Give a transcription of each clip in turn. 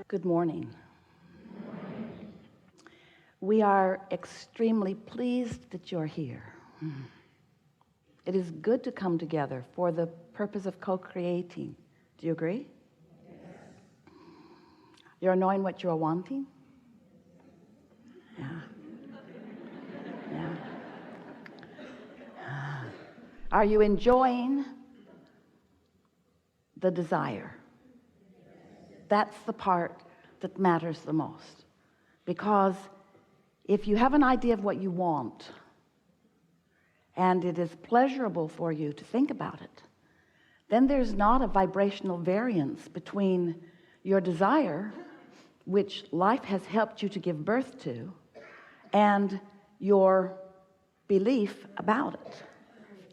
Good morning. We are extremely pleased that you're here. It is good to come together for the purpose of co-creating. Do you agree? Yes. You're knowing what you're wanting? Yeah. Yeah. Are you enjoying the desire? That's the part that matters the most. Because if you have an idea of what you want, and it is pleasurable for you to think about it, then there's not a vibrational variance between your desire, which life has helped you to give birth to, and your belief about it.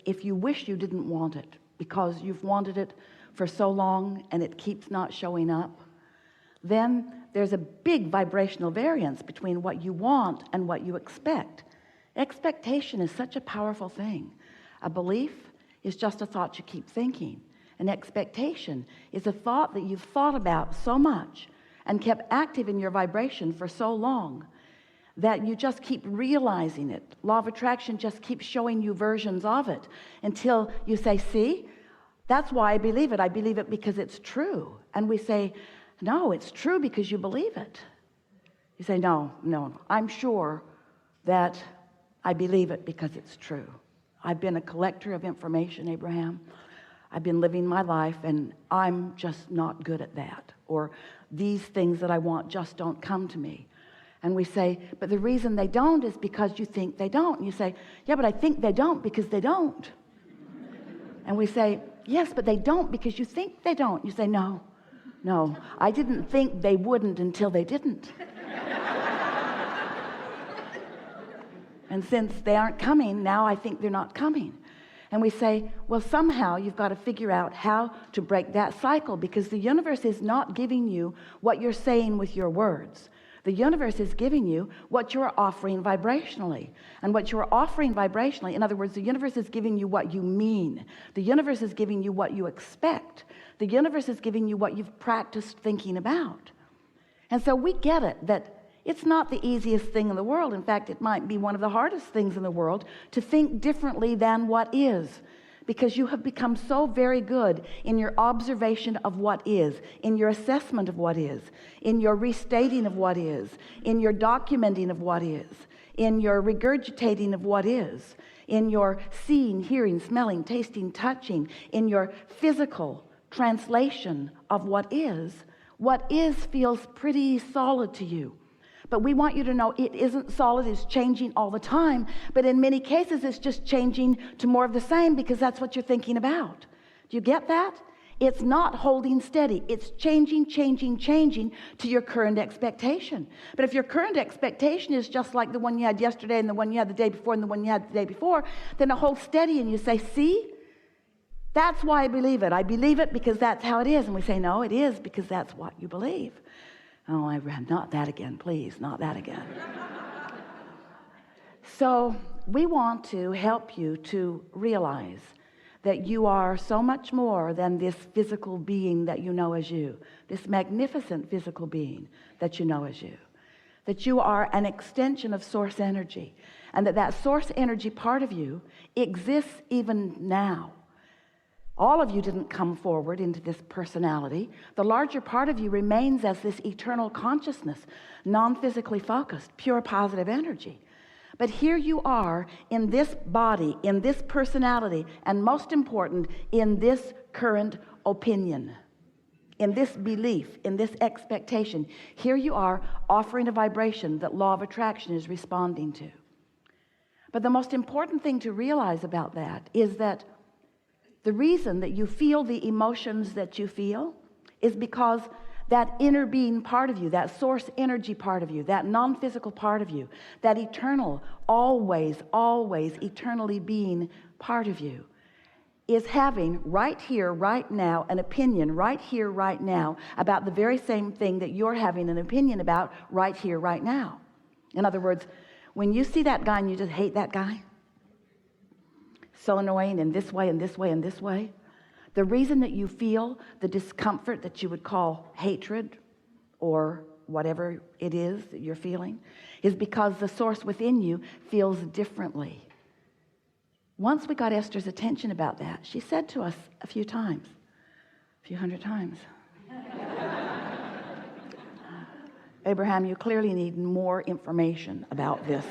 If you wish you didn't want it because you've wanted it for so long and it keeps not showing up, then there's a big vibrational variance between what you want and what you expect. Expectation is such a powerful thing. A belief is just a thought you keep thinking. An expectation is a thought that you've thought about so much and kept active in your vibration for so long that you just keep realizing it. Law of attraction just keeps showing you versions of it until you say, see, that's why I believe it. I believe it because it's true. And we say, no, it's true because you believe it. You say, no, I'm sure that I believe it because it's true. I've been a collector of information, Abraham. I've been living my life and I'm just not good at that. Or these things that I want just don't come to me. And we say, but the reason they don't is because you think they don't. And you say, yeah, but I think they don't because they don't. And we say, yes, but they don't because you think they don't. You say, no, I didn't think they wouldn't until they didn't. And since they aren't coming, now I think they're not coming. And we say, well, somehow you've got to figure out how to break that cycle, because the universe is not giving you what you're saying with your words. The universe is giving you what you're offering vibrationally. And what you're offering vibrationally, in other words, the universe is giving you what you mean. The universe is giving you what you expect. The universe is giving you what you've practiced thinking about. And so we get it, that it's not the easiest thing in the world. In fact, it might be one of the hardest things in the world to think differently than what is, because you have become so very good in your observation of what is, in your assessment of what is, in your restating of what is, in your documenting of what is, in your regurgitating of what is, in your seeing, hearing, smelling, tasting, touching, in your physical translation of what is feels pretty solid to you. But we want you to know it isn't solid, it's changing all the time. But in many cases, it's just changing to more of the same because that's what you're thinking about. Do you get that? It's not holding steady. It's changing to your current expectation. But if your current expectation is just like the one you had yesterday and the one you had the day before and the one you had the day before, then it holds steady and you say, see? That's why I believe it. I believe it because that's how it is. And we say, no, it is because that's what you believe. Oh, not that again, please, not that again. So we want to help you to realize that you are so much more than this physical being that you know as you, this magnificent physical being that you know as you, that you are an extension of source energy, and that source energy part of you exists even now. All of you didn't come forward into this personality. The larger part of you remains as this eternal consciousness, non-physically focused, pure positive energy. But here you are in this body, in this personality, and most important, in this current opinion, in this belief, in this expectation. Here you are offering a vibration that law of attraction is responding to. But the most important thing to realize about that is that the reason that you feel the emotions that you feel is because that inner being part of you, that source energy part of you, that non-physical part of you, that eternal, always eternally being part of you is having right here, right now, an opinion right here, right now about the very same thing that you're having an opinion about right here, right now. In other words, when you see that guy and you just hate that guy, so annoying in this way and this way and this way, The reason that you feel the discomfort that you would call hatred or whatever it is that you're feeling is because the source within you feels differently. Once we got Esther's attention about that, she said to us a few hundred times, Abraham, you clearly need more information about this.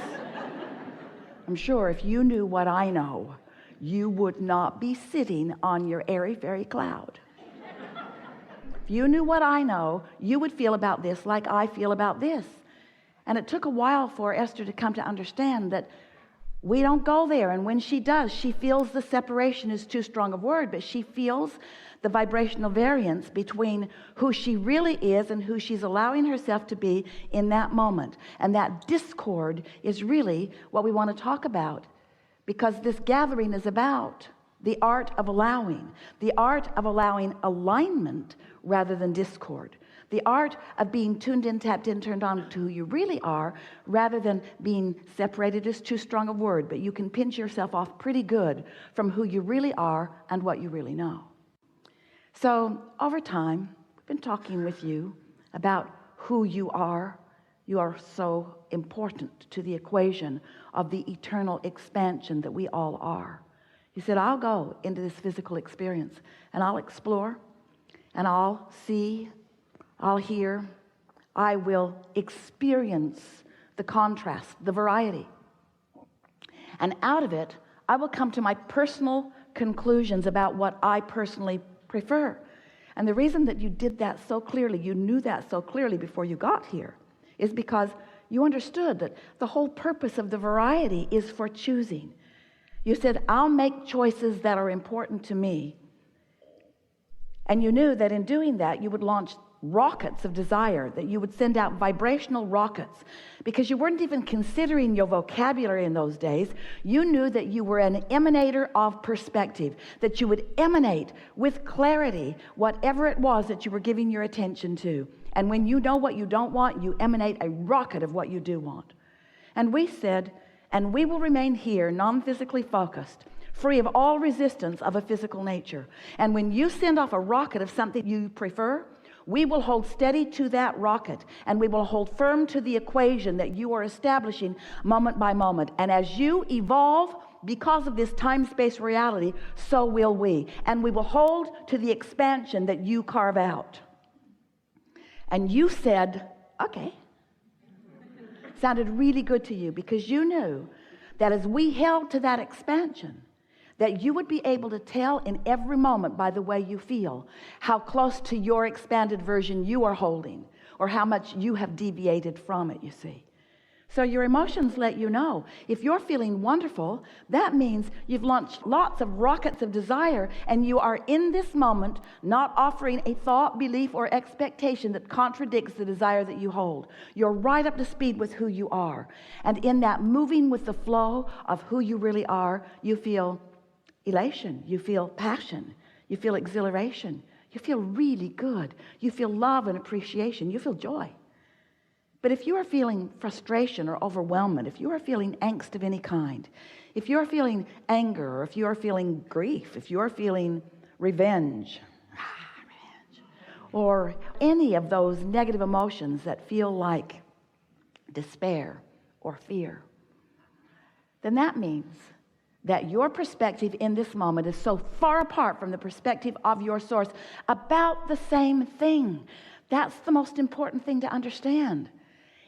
I'm sure if you knew what I know, you would not be sitting on your airy fairy cloud. If you knew what I know, you would feel about this like I feel about this. And it took a while for Esther to come to understand that we don't go there. And when she does, she feels the separation is too strong a word, but she feels the vibrational variance between who she really is and who she's allowing herself to be in that moment. And that discord is really what we want to talk about, because this gathering is about the art of allowing alignment rather than discord. The art of being tuned in, tapped in, turned on to who you really are rather than being separated is too strong a word, but you can pinch yourself off pretty good from who you really are and what you really know. So over time, we've been talking with you about who you are. You are so important to the equation of the eternal expansion that we all are. You said, I'll go into this physical experience and I'll explore and I'll see, I'll hear, I will experience the contrast, the variety. And out of it, I will come to my personal conclusions about what I personally prefer. And the reason that you did that so clearly, you knew that so clearly before you got here, is because you understood that the whole purpose of the variety is for choosing. You said, I'll make choices that are important to me. And you knew that in doing that, you would launch rockets of desire, that you would send out vibrational rockets, because you weren't even considering your vocabulary in those days. You knew that you were an emanator of perspective, that you would emanate with clarity whatever it was that you were giving your attention to. And when you know what you don't want, you emanate a rocket of what you do want. And we said, and we will remain here non-physically focused, free of all resistance of a physical nature. And when you send off a rocket of something you prefer, we will hold steady to that rocket, and we will hold firm to the equation that you are establishing moment by moment. And as you evolve because of this time-space reality, so will we. And we will hold to the expansion that you carve out. And you said, okay. Sounded really good to you, because you knew that as we held to that expansion, that you would be able to tell in every moment by the way you feel how close to your expanded version you are holding, or how much you have deviated from it, you see. So your emotions let you know. If you're feeling wonderful, that means you've launched lots of rockets of desire, and you are in this moment not offering a thought, belief, or expectation that contradicts the desire that you hold. You're right up to speed with who you are. And in that moving with the flow of who you really are, you feel elation, you feel passion, you feel exhilaration, you feel really good, you feel love and appreciation, you feel joy. But if you are feeling frustration or overwhelmment, if you are feeling angst of any kind, if you are feeling anger, or if you are feeling grief, if you are feeling revenge, or any of those negative emotions that feel like despair or fear, then that means that your perspective in this moment is so far apart from the perspective of your source about the same thing. That's the most important thing to understand.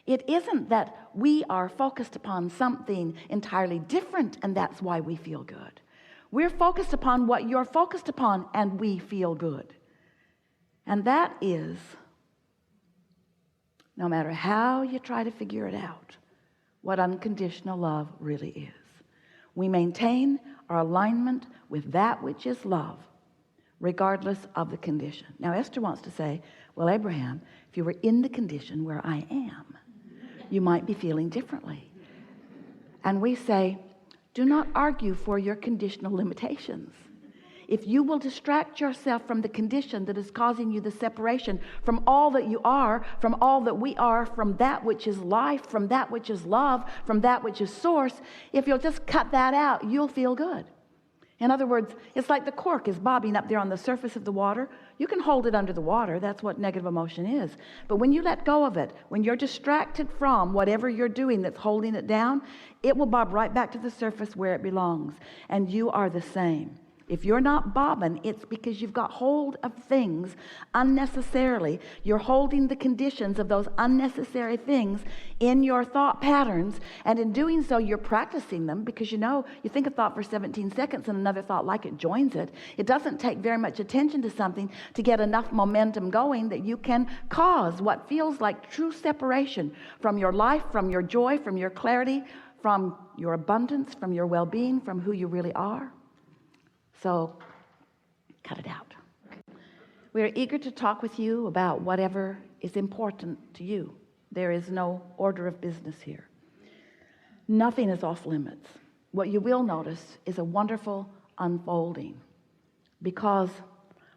It isn't that we are focused upon something entirely different and that's why we feel good. We're focused upon what you're focused upon and we feel good. And that is, no matter how you try to figure it out, what unconditional love really is. We maintain our alignment with that which is love, regardless of the condition. Now, Esther wants to say, well, Abraham, if you were in the condition where I am, you might be feeling differently. And we say, do not argue for your conditional limitations. If you will distract yourself from the condition that is causing you the separation from all that you are, from all that we are, from that which is life, from that which is love, from that which is source, if you'll just cut that out, you'll feel good. In other words, it's like the cork is bobbing up there on the surface of the water. You can hold it under the water. That's what negative emotion is. But when you let go of it, when you're distracted from whatever you're doing that's holding it down, it will bob right back to the surface where it belongs. And you are the same. If you're not bobbing, it's because you've got hold of things unnecessarily. You're holding the conditions of those unnecessary things in your thought patterns, and in doing so, you're practicing them, because you think a thought for 17 seconds and another thought like it joins it. It doesn't take very much attention to something to get enough momentum going that you can cause what feels like true separation from your life, from your joy, from your clarity, from your abundance, from your well-being, from who you really are. So, cut it out. We are eager to talk with you about whatever is important to you. There is no order of business here. Nothing is off limits. What you will notice is a wonderful unfolding, because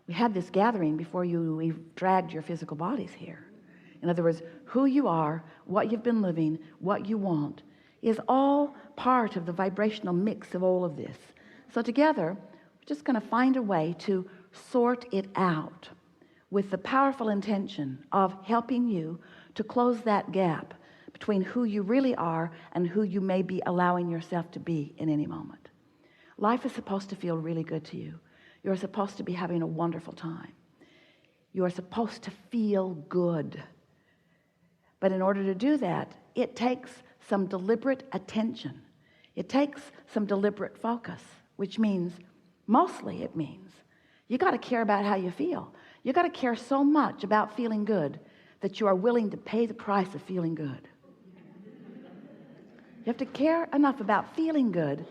we had this gathering before we dragged your physical bodies here. In other words, who you are, what you've been living, what you want, is all part of the vibrational mix of all of this. So together, we're just going to find a way to sort it out with the powerful intention of helping you to close that gap between who you really are and who you may be allowing yourself to be in any moment. Life is supposed to feel really good to you. You're supposed to be having a wonderful time. You are supposed to feel good. But in order to do that, it takes some deliberate attention. It takes some deliberate focus, which means, mostly it means, you got to care about how you feel. You got to care so much about feeling good that you are willing to pay the price of feeling good. You have to care enough about feeling good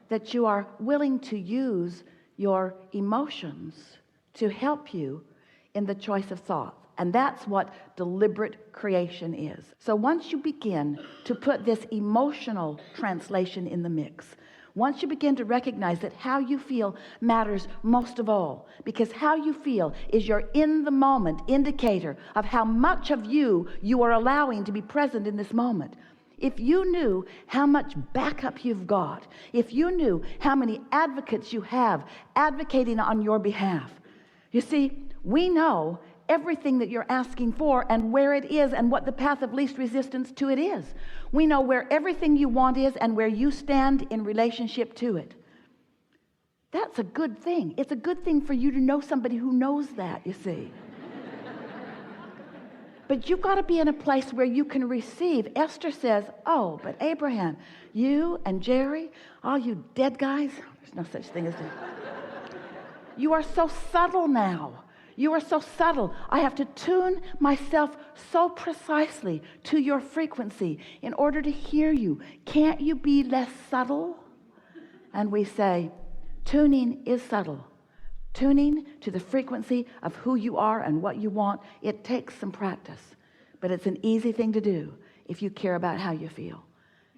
that you are willing to use your emotions to help you in the choice of thought. And that's what deliberate creation is. So once you begin to put this emotional translation in the mix, once you begin to recognize that how you feel matters most of all, because how you feel is your in-the-moment indicator of how much of you are allowing to be present in this moment. If you knew how much backup you've got, if you knew how many advocates you have advocating on your behalf, you see, we know everything that you're asking for and where it is and what the path of least resistance to it is. We know where everything you want is and where you stand in relationship to it. That's a good thing. It's a good thing for you to know somebody who knows that, you see. But you've got to be in a place where you can receive. Esther says, oh, but Abraham, you and Jerry, all you dead guys, there's no such thing as that. You are so subtle now. You are so subtle. I have to tune myself so precisely to your frequency in order to hear you. Can't you be less subtle? And we say, tuning is subtle. Tuning to the frequency of who you are and what you want, it takes some practice. But it's an easy thing to do if you care about how you feel.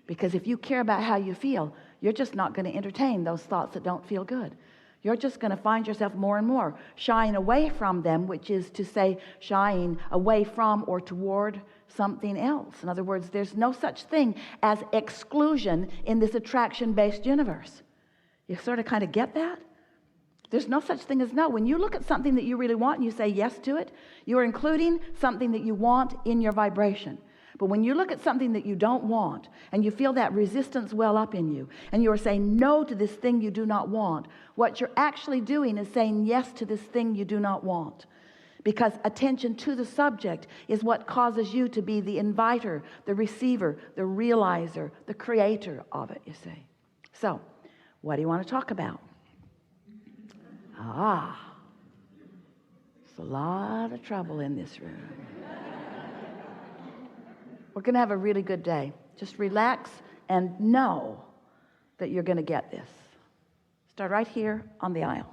Because if you care about how you feel, you're just not going to entertain those thoughts that don't feel good. You're just going to find yourself more and more shying away from them, which is to say shying away from or toward something else. In other words, there's no such thing as exclusion in this attraction-based universe. You sort of kind of get that? There's no such thing as no. When you look at something that you really want and you say yes to it, you are including something that you want in your vibration. But when you look at something that you don't want and you feel that resistance well up in you and you are saying no to this thing you do not want, what you're actually doing is saying yes to this thing you do not want. Because attention to the subject is what causes you to be the inviter, the receiver, the realizer, the creator of it, you see. So, what do you want to talk about? There's a lot of trouble in this room. We're going to have a really good day. Just relax and know that you're going to get this. Start right here on the aisle.